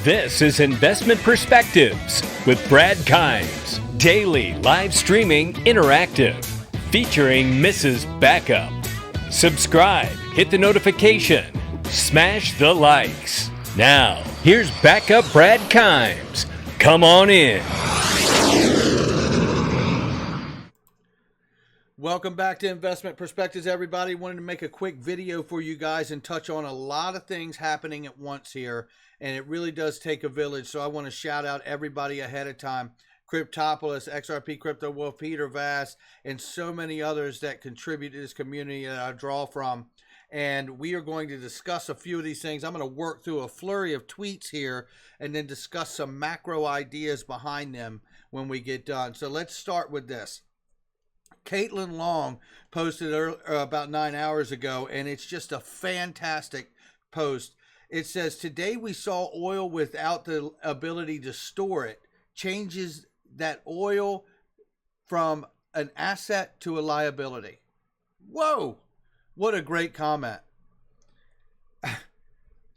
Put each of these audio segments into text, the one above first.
This is Investment Perspectives with Brad Kimes. Daily live streaming interactive. Featuring Mrs. Backup. Subscribe, hit the notification, smash the likes. Now, here's Backup Brad Kimes. Come on in. Welcome back to Investment Perspectives, everybody. Wanted to make a quick video for you guys and touch on a lot of things happening at once here, and it really does take a village. So I want to shout out everybody ahead of time. Cryptopolis, XRP Crypto Wolf, Peter Vass, and so many others that contribute to this community that I draw from. And we are going to discuss a few of these things. I'm going to work through a flurry of tweets here and then discuss some macro ideas behind them when we get done. So let's start with this. Caitlin Long posted about 9 hours ago, and it's just a fantastic post. It says, today we saw oil without the ability to store it changes that oil from an asset to a liability. Whoa, what a great comment.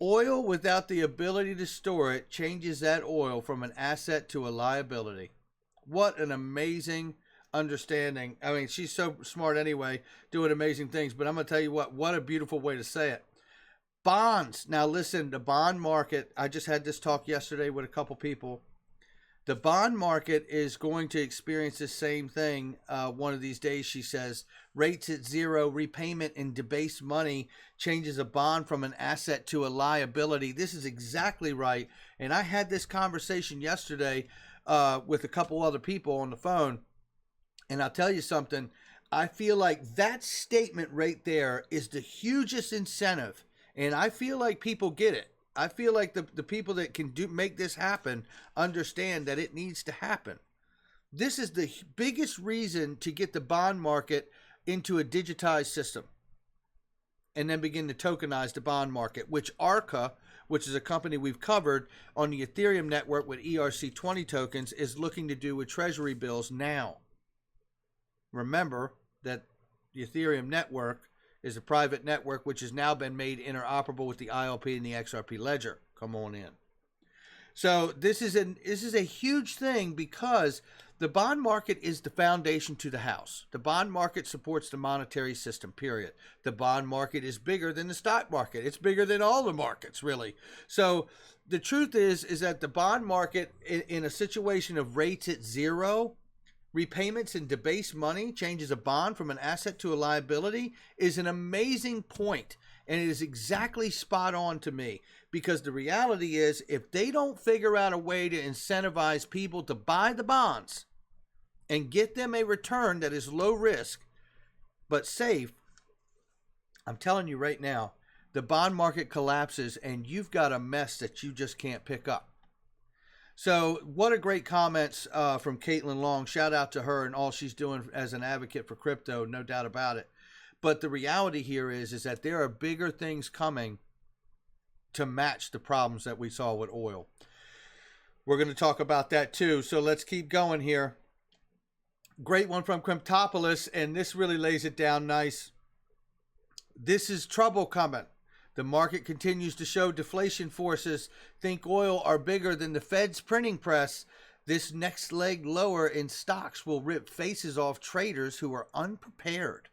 Oil without the ability to store it changes that oil from an asset to a liability. What an amazing understanding. I mean, she's so smart anyway, doing amazing things, but I'm going to tell you what a beautiful way to say it. Bonds. Now listen, the bond market, I just had this talk yesterday with a couple people. The bond market is going to experience the same thing one of these days, she says. Rates at zero, repayment in debased money changes a bond from an asset to a liability. This is exactly right. And I had this conversation yesterday with a couple other people on the phone. And I'll tell you something, I feel like that statement right there is the hugest incentive. And I feel like people get it. I feel like the people that can make this happen understand that it needs to happen. This is the biggest reason to get the bond market into a digitized system and then begin to tokenize the bond market, which ARCA, which is a company we've covered on the Ethereum network with ERC20 tokens, is looking to do with treasury bills now. Remember that the Ethereum network is a private network which has now been made interoperable with the ILP and the XRP ledger. Come on in. So this is a huge thing because the bond market is the foundation to the house. The bond market supports the monetary system, period. The bond market is bigger than the stock market. It's bigger than all the markets, really. So the truth is that the bond market, in a situation of rates at zero, repayments in debased money changes a bond from an asset to a liability, is an amazing point. And it is exactly spot on to me, because the reality is if they don't figure out a way to incentivize people to buy the bonds and get them a return that is low risk but safe, I'm telling you right now, the bond market collapses and you've got a mess that you just can't pick up. So what a great comments from Caitlin Long. Shout out to her and all she's doing as an advocate for crypto, no doubt about it. But the reality here is that there are bigger things coming to match the problems that we saw with oil. We're going to talk about that too. So let's keep going here. Great one from Cryptopolis, and this really lays it down nice. This is trouble coming. The market continues to show deflation forces think oil are bigger than the Fed's printing press. This next leg lower in stocks will rip faces off traders who are unprepared.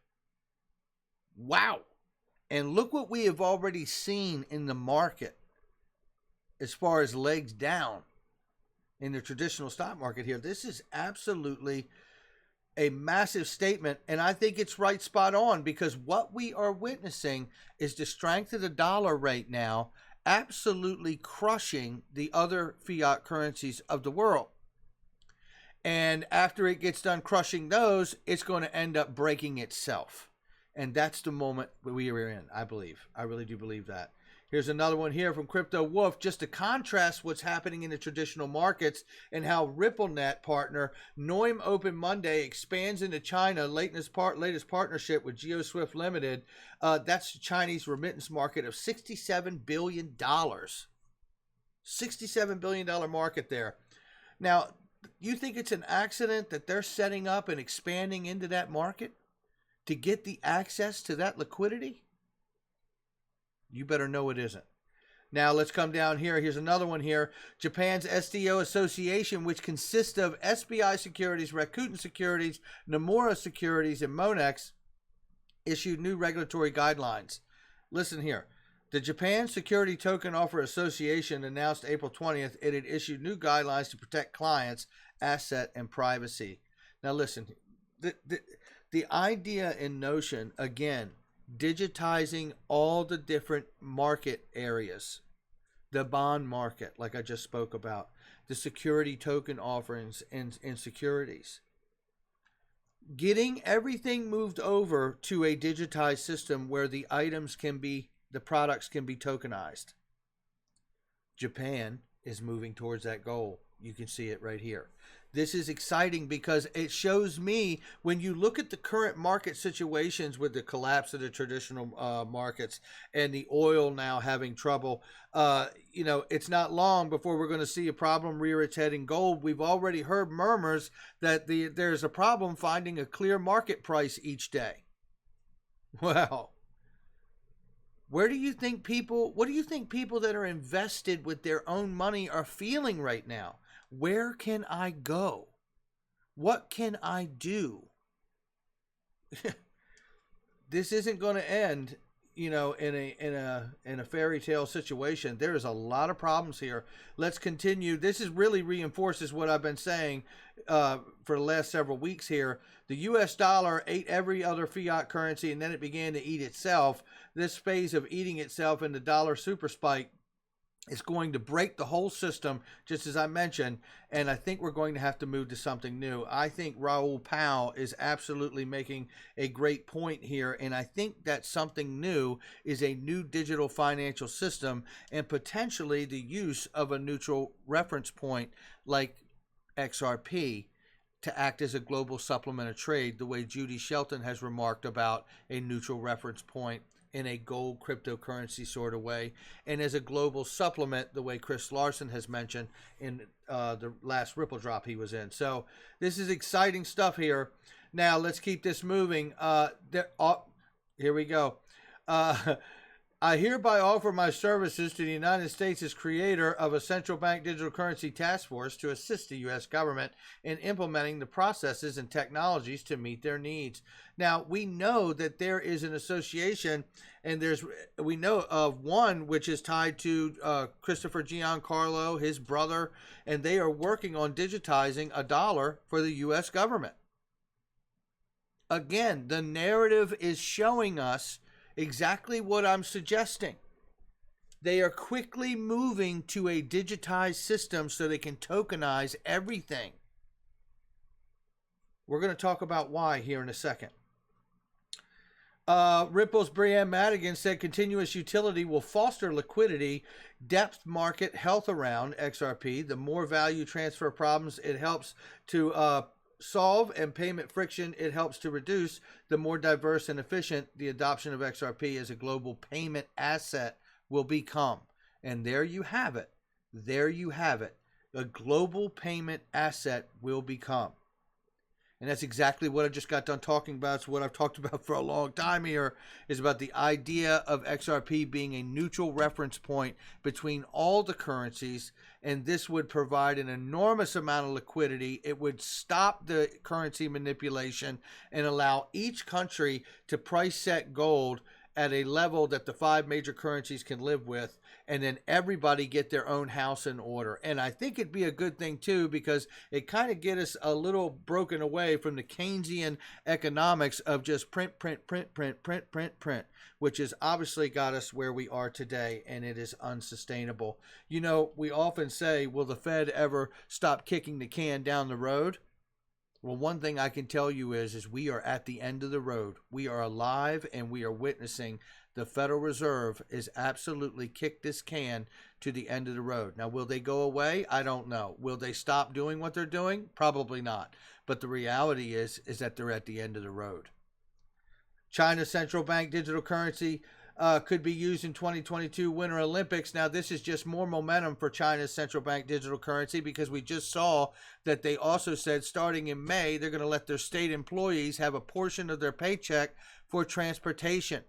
Wow. And look what we have already seen in the market as far as legs down in the traditional stock market here. This is absolutely a massive statement, and I think it's right spot on, because what we are witnessing is the strength of the dollar right now absolutely crushing the other fiat currencies of the world. And after it gets done crushing those, it's going to end up breaking itself. And that's the moment we are in, I believe. I really do believe that. Here's another one here from Crypto Wolf, just to contrast what's happening in the traditional markets and how RippleNet partner Noim Open Monday expands into China. Latest partnership with GeoSwift Limited. That's the Chinese remittance market of $67 billion. $67 billion market there. Now, you think it's an accident that they're setting up and expanding into that market to get the access to that liquidity? You better know it isn't. Now let's come down here. Here's another one here. Japan's SDO Association, which consists of SBI Securities, Rakuten Securities, Nomura Securities, and Monex, issued new regulatory guidelines. Listen here. The Japan Security Token Offer Association announced April 20th it had issued new guidelines to protect clients' asset and privacy. Now listen, the idea and notion, again, digitizing all the different market areas, the bond market, like I just spoke about, the security token offerings and securities, getting everything moved over to a digitized system where the products can be tokenized. Japan is moving towards that goal. You can see it right here. This is exciting because it shows me, when you look at the current market situations with the collapse of the traditional markets and the oil now having trouble, it's not long before we're going to see a problem rear its head in gold. We've already heard murmurs that there's a problem finding a clear market price each day. Well, what do you think people that are invested with their own money are feeling right now? Where can I go? What can I do? This isn't going to end, in a fairy tale situation. There is a lot of problems here. Let's continue. This really reinforces what I've been saying for the last several weeks here. The U.S. dollar ate every other fiat currency, and then it began to eat itself. This phase of eating itself in the dollar super spike is going to break the whole system, just as I mentioned, and I think we're going to have to move to something new. I think Raoul Pal is absolutely making a great point here, and I think that something new is a new digital financial system and potentially the use of a neutral reference point like XRP to act as a global supplement of trade, the way Judy Shelton has remarked about a neutral reference point in a gold cryptocurrency sort of way, and as a global supplement, the way Chris Larson has mentioned in the last Ripple drop he was in. So this is exciting stuff here. Now let's keep this moving. Here we go. I hereby offer my services to the United States' creator of a central bank digital currency task force to assist the U.S. government in implementing the processes and technologies to meet their needs. Now, we know that there is an association, and we know of one which is tied to Christopher Giancarlo, his brother, and they are working on digitizing a dollar for the U.S. government. Again, the narrative is showing us exactly what I'm suggesting. They are quickly moving to a digitized system so they can tokenize everything. We're going to talk about why here in a second. Ripple's Brianne Madigan said continuous utility will foster liquidity, depth market health around XRP. The more value transfer problems it helps to solve and payment friction it helps to reduce, the more diverse and efficient the adoption of XRP as a global payment asset will become. And there you have it. There you have it. A global payment asset will become. And that's exactly what I just got done talking about. It's what I've talked about for a long time here, is about the idea of XRP being a neutral reference point between all the currencies, and this would provide an enormous amount of liquidity. It would stop the currency manipulation and allow each country to price set gold at a level that the 5 major currencies can live with, and then everybody get their own house in order. And I think it'd be a good thing too, because it kind of get us a little broken away from the Keynesian economics of just print, which has obviously got us where we are today, and it is unsustainable. You know, we often say, will the Fed ever stop kicking the can down the road? Well, one thing I can tell you is we are at the end of the road. We are alive, and we are witnessing the Federal Reserve is absolutely kicked this can to the end of the road. Now, will they go away? I don't know. Will they stop doing what they're doing? Probably not. But the reality is that they're at the end of the road. China's central bank digital currency could be used in 2022 Winter Olympics. Now, this is just more momentum for China's central bank digital currency, because we just saw that they also said starting in May, they're going to let their state employees have a portion of their paycheck for transportation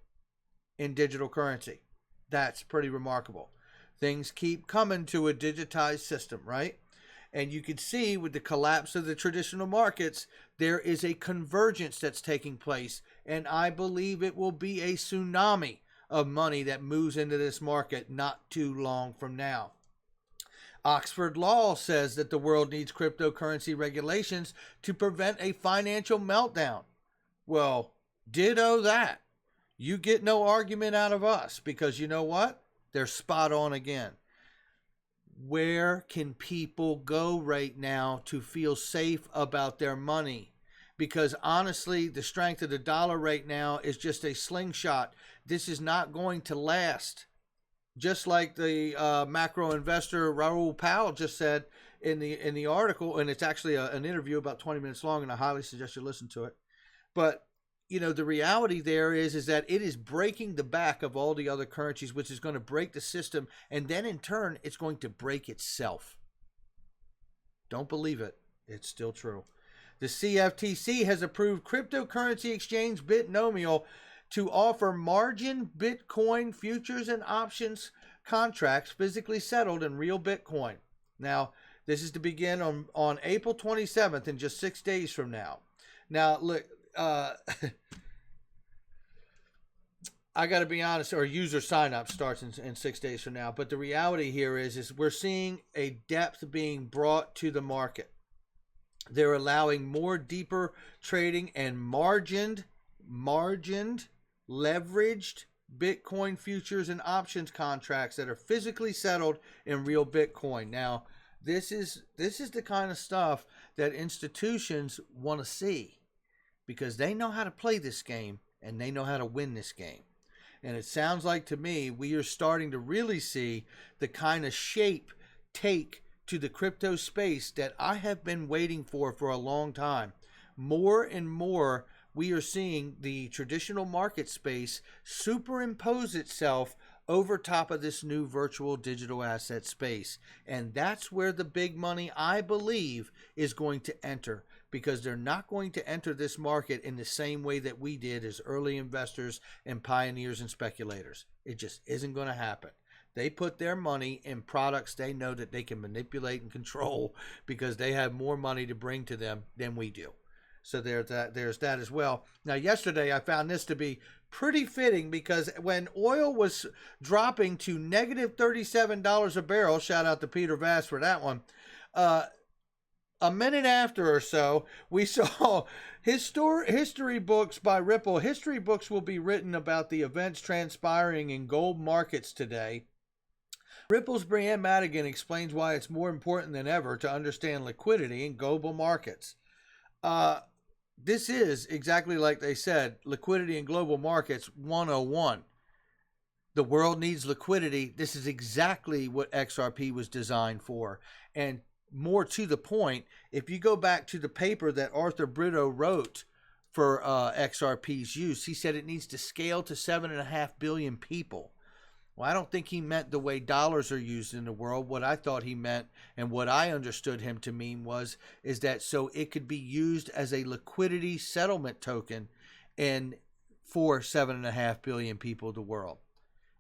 in digital currency. That's pretty remarkable. things keep coming to a digitized system, right? And you can see with the collapse of the traditional markets, there is a convergence that's taking place. And I believe it will be a tsunami of money that moves into this market not too long from now. Oxford Law says that the world needs cryptocurrency regulations to prevent a financial meltdown. Well, ditto that. You get no argument out of us because you know what? They're spot on again. Where can people go right now to feel safe about their money? Because honestly, the strength of the dollar right now is just a slingshot. This is not going to last. Just like the macro investor Raoul Pal just said in the article, and it's actually an interview about 20 minutes long, and I highly suggest you listen to it. But you know, the reality there is that it is breaking the back of all the other currencies, which is going to break the system, and then in turn, it's going to break itself. Don't believe it. It's still true. The CFTC has approved cryptocurrency exchange Bitnomial to offer margin Bitcoin futures and options contracts physically settled in real Bitcoin. Now, this is to begin on April 27th, in just 6 days from now. Now, look, I got to be honest, or user sign up starts in 6 days from now. But the reality here is we're seeing a depth being brought to the market. They're allowing more deeper trading and margined, leveraged Bitcoin futures and options contracts that are physically settled in real Bitcoin. Now, this is the kind of stuff that institutions want to see, because they know how to play this game and they know how to win this game. And it sounds like to me we are starting to really see the kind of shape take to the crypto space that I have been waiting for a long time. More and more we are seeing the traditional market space superimpose itself over top of this new virtual digital asset space. And that's where the big money, I believe, is going to enter, because they're not going to enter this market in the same way that we did as early investors and pioneers and speculators. It just isn't going to happen. They put their money in products they know that they can manipulate and control because they have more money to bring to them than we do. So there's that as well. Now, yesterday I found this to be pretty fitting, because when oil was dropping to negative $37 a barrel, shout out to Peter Vass for that one, a minute after or so, we saw history books by Ripple. History books will be written about the events transpiring in gold markets today. Ripple's Brianne Madigan explains why it's more important than ever to understand liquidity in global markets. This is exactly like they said, liquidity in global markets 101. The world needs liquidity. This is exactly what XRP was designed for. And more to the point, if you go back to the paper that Arthur Brito wrote for XRP's use, he said it needs to scale to 7.5 billion people. Well, I don't think he meant the way dollars are used in the world. What I thought he meant, and what I understood him to mean, is that so it could be used as a liquidity settlement token for 7.5 billion people of the world.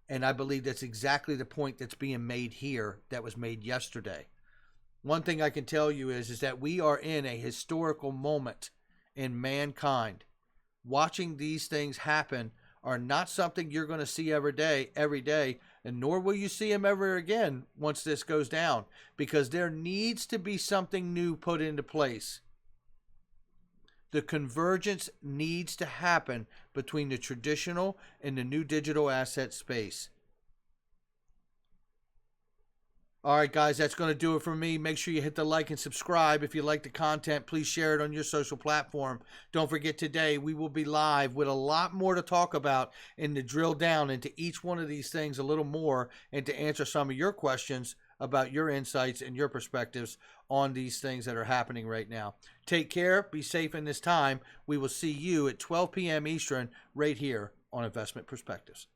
And I believe that's exactly the point that's being made here, that was made yesterday. One thing I can tell you is that we are in a historical moment in mankind. Watching these things happen are not something you're going to see every day, and nor will you see them ever again once this goes down, because there needs to be something new put into place. The convergence needs to happen between the traditional and the new digital asset space. All right, guys, that's going to do it for me. Make sure you hit the like and subscribe. If you like the content, please share it on your social platform. Don't forget, today we will be live with a lot more to talk about and to drill down into each one of these things a little more, and to answer some of your questions about your insights and your perspectives on these things that are happening right now. Take care. Be safe in this time. We will see you at 12 p.m. Eastern right here on Investment Perspectives.